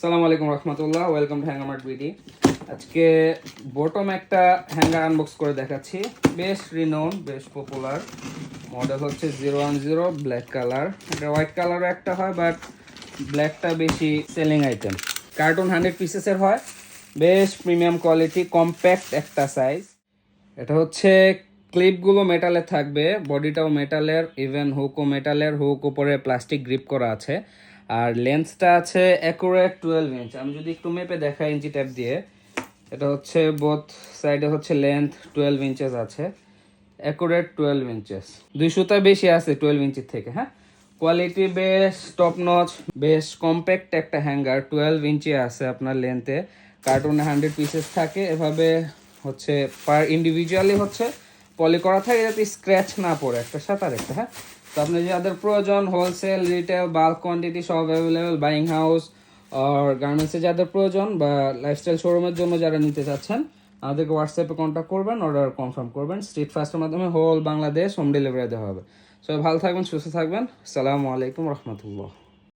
আসসালামু আলাইকুম রহমতুল্লাহ, welcome to hanger mart BD. আজকে বটম একটা হ্যাঙ্গার আনবক্স করে দেখাচ্ছি। বেশ রিনোন, বেশ পপুলার মডেল হচ্ছে 010 ব্ল্যাক কালার। এটা হোয়াইট কালারও একটা হয়, বাট ব্ল্যাকটা বেশি সেলিং আইটেম। কার্টুন 100 পিসেসের হয়, বেশ প্রিমিয়াম কোয়ালিটি, কম্প্যাক্ট একটা সাইজ। এটা হচ্ছে ক্লিপগুলো মেটালের থাকবে, বডিটাও মেটালের, ইভেন হুকও মেটালের, হুক উপরে প্লাস্টিক গ্রিপ করা আছে। আর লেন্সটা আছে অ্যাকুরেট 12 ইঞ্চ। আমি যদি একটু মেপে দেখাই ইঞ্চি ট্যাপ দিয়ে, এটা হচ্ছে বোথ সাইডে হচ্ছে লেন্থ 12 ইঞ্চেস আছে, অ্যাকুরেট 12 ইঞ্চেস। 200টা বেশি আছে 12 ইঞ্চির থেকে। হ্যাঁ, কোয়ালিটি বেশ টপ নচ, বেশ কম্প্যাক্ট একটা হ্যাঙ্গার। 12 ইঞ্চি আছে আপনার লেন্থে। কার্টুনে 100 পিসেস থাকে, এভাবে হচ্ছে পার ইন্ডিভিজুয়ালি হচ্ছে পলি করা থাকে যাতে স্ক্র্যাচ না পড়ে একটা সাথে আর একটা। হ্যাঁ, তো আপনি যাদের প্রয়োজন হোলসেল, রিটেল, বাল্ক কোয়ান্টিটি সব অ্যাভেলেবেল, বাইং হাউস আর গার্মেন্টসে যাদের প্রয়োজন বা লাইফস্টাইল শোরুমের জন্য যারা নিতে চাচ্ছেন, আমাদেরকে হোয়াটসঅ্যাপে কন্ট্যাক্ট করবেন, অর্ডার কনফার্ম করবেন। স্ট্রিট ফাস্টের মাধ্যমে হোল বাংলাদেশ হোম ডেলিভারি দেওয়া হবে। সবাই ভালো থাকবেন, সুস্থ থাকবেন। আসসালামু আলাইকুম রহমতুল্লাহ।